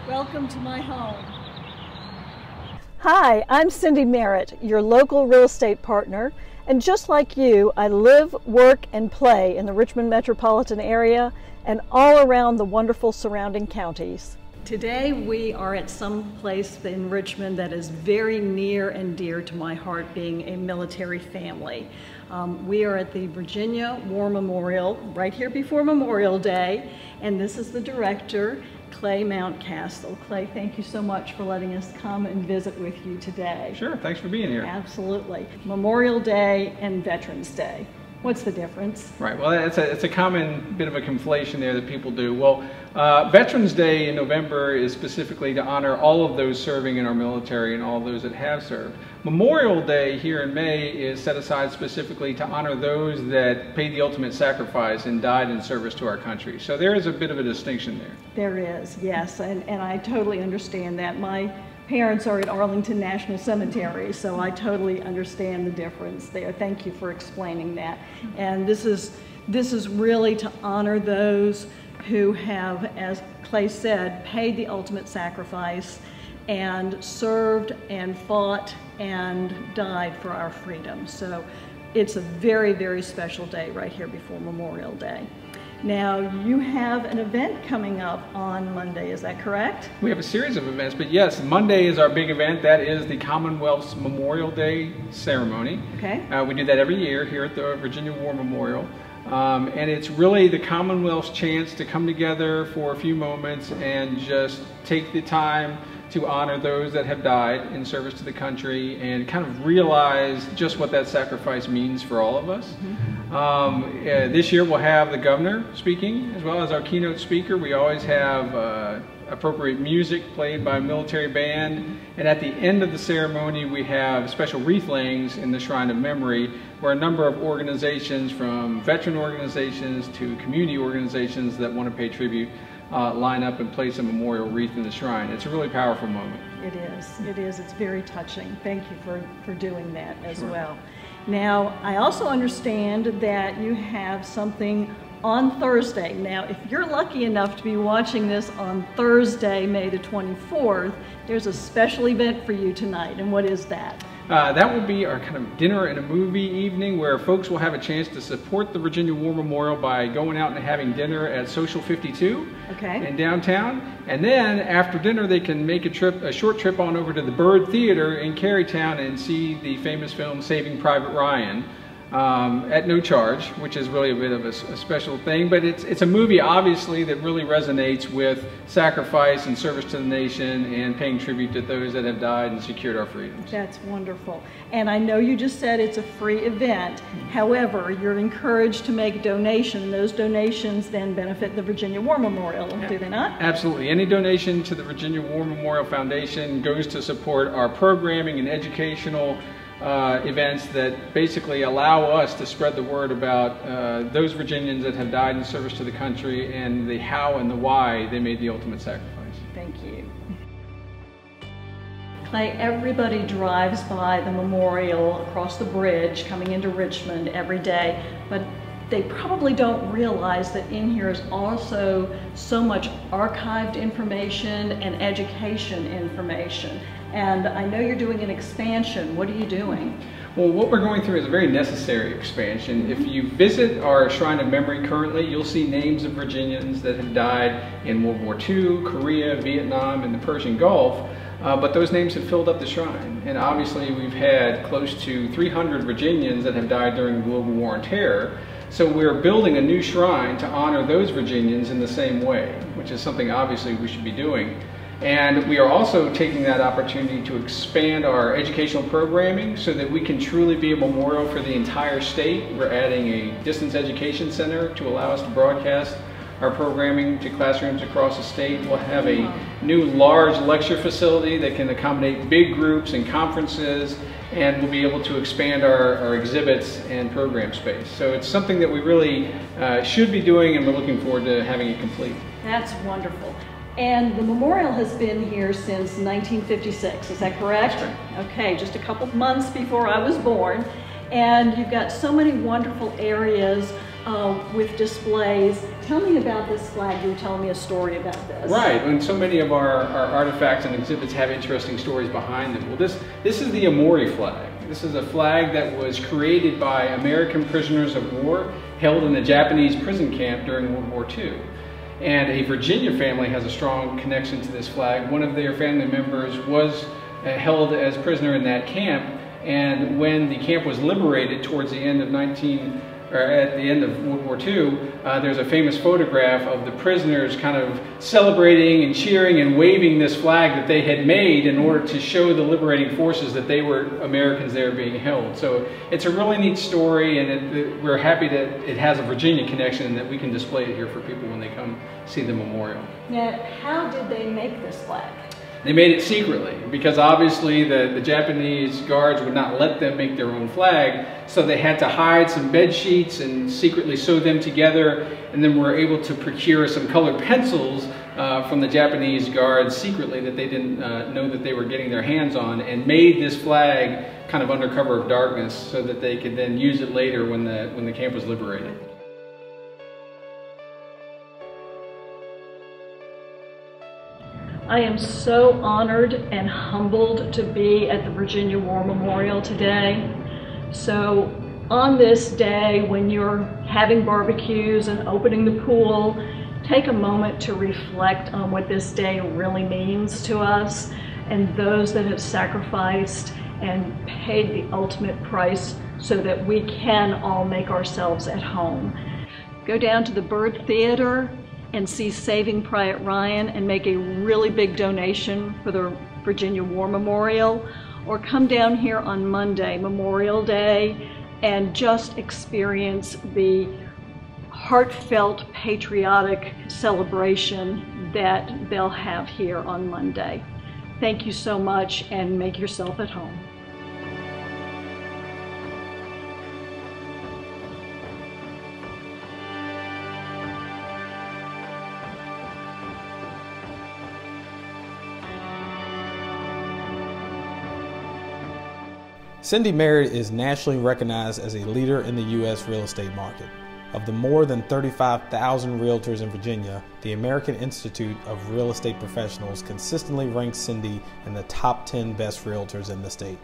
Welcome to my home. Hi, I'm Cindy Merritt, your local real estate partner, and just like you, I live, work, and play in the Richmond metropolitan area and all around the wonderful surrounding counties. Today we are at some place in Richmond that is very near and dear to my heart, being a military family. We are at the Virginia War Memorial right here before Memorial Day, and this is the director, Clay Mountcastle. Clay, thank you so much for letting us come and visit with you today. Sure, thanks for being here. Absolutely. Memorial Day and Veterans Day. What's the difference? Right, well, it's a common bit of a conflation there that people do. Well, Veterans Day in November is specifically to honor all of those serving in our military and all those that have served. Memorial Day here in May is set aside specifically to honor those that paid the ultimate sacrifice and died in service to our country. So there is a bit of a distinction there. There is, yes, and I totally understand that. My parents are at Arlington National Cemetery, so I totally understand the difference there. Thank you for explaining that. And this is really to honor those who have, as Clay said, paid the ultimate sacrifice and served and fought and died for our freedom. So it's a very, very special day right here before Memorial Day. Now, you have an event coming up on Monday, is that correct? We have a series of events, but yes, Monday is our big event. That is the Commonwealth's Memorial Day ceremony. Okay. We do that every year here at the Virginia War Memorial. And it's really the Commonwealth's chance to come together for a few moments and just take the time to honor those that have died in service to the country and kind of realize just what that sacrifice means for all of us. Mm-hmm. This year we'll have the governor speaking as well as our keynote speaker. We always have appropriate music played by a military band, and at the end of the ceremony we have special wreath layings in the Shrine of Memory where a number of organizations, from veteran organizations to community organizations that want to pay tribute, line up and place a memorial wreath in the shrine. It's a really powerful moment. It is. It's very touching. Thank you for doing that as Sure. well. Now, I also understand that you have something on Thursday. Now, if you're lucky enough to be watching this on Thursday, May the 24th, there's a special event for you tonight. And what is that? That will be our kind of dinner and a movie evening where folks will have a chance to support the Virginia War Memorial by going out and having dinner at Social 52 in downtown. And then after dinner they can make a short trip on over to the Byrd Theater in Carytown and see the famous film Saving Private Ryan. At no charge, which is really a bit of a special thing, but it's a movie obviously that really resonates with sacrifice and service to the nation and paying tribute to those that have died and secured our freedoms. That's wonderful. And I know you just said it's a free event. However, you're encouraged to make a donation. Those donations then benefit the Virginia War Memorial, do they not? Absolutely. Any donation to the Virginia War Memorial Foundation goes to support our programming and educational events that basically allow us to spread the word about those Virginians that have died in service to the country and the how and the why they made the ultimate sacrifice. Thank you. Clay, everybody drives by the memorial across the bridge coming into Richmond every day, but they probably don't realize that in here is also so much archived information and education information. And I know you're doing an expansion. What are you doing? Well, what we're going through is a very necessary expansion. If you visit our Shrine of Memory currently, you'll see names of Virginians that have died in World War II, Korea, Vietnam, and the Persian Gulf. But those names have filled up the shrine. And obviously we've had close to 300 Virginians that have died during the Global War on Terror. So we're building a new shrine to honor those Virginians in the same way, which is something obviously we should be doing. And we are also taking that opportunity to expand our educational programming so that we can truly be a memorial for the entire state. We're adding a distance education center to allow us to broadcast our programming to classrooms across the state. We'll have a new large lecture facility that can accommodate big groups and conferences, and we'll be able to expand our exhibits and program space. So it's something that we really should be doing, and we're looking forward to having it complete. That's wonderful. And the memorial has been here since 1956, is that correct? That's right. Okay, just a couple months before I was born. And you've got so many wonderful areas with displays. Tell me about this flag. You were telling me a story about this. Right, and so many of our artifacts and exhibits have interesting stories behind them. Well, this is the Amori flag. This is a flag that was created by American prisoners of war held in a Japanese prison camp during World War II. And a Virginia family has a strong connection to this flag. One of their family members was held as prisoner in that camp, and when the camp was liberated towards the end of at the end of World War II, there's a famous photograph of the prisoners kind of celebrating and cheering and waving this flag that they had made in order to show the liberating forces that they were Americans there being held. So it's a really neat story, and we're happy that it has a Virginia connection and that we can display it here for people when they come see the memorial. Now, how did they make this flag? They made it secretly because obviously the Japanese guards would not let them make their own flag, so they had to hide some bed sheets and secretly sew them together, and then were able to procure some colored pencils from the Japanese guards secretly that they didn't know that they were getting their hands on, and made this flag kind of under cover of darkness so that they could then use it later when the camp was liberated. I am so honored and humbled to be at the Virginia War Memorial today. So on this day, when you're having barbecues and opening the pool, take a moment to reflect on what this day really means to us and those that have sacrificed and paid the ultimate price so that we can all make ourselves at home. Go down to the Byrd Theater and see Saving Private Ryan and make a really big donation for the Virginia War Memorial, or come down here on Monday, Memorial Day, and just experience the heartfelt, patriotic celebration that they'll have here on Monday. Thank you so much, and make yourself at home. Cindy Merritt is nationally recognized as a leader in the U.S. real estate market. Of the more than 35,000 realtors in Virginia, the American Institute of Real Estate Professionals consistently ranks Cindy in the top 10 best realtors in the state.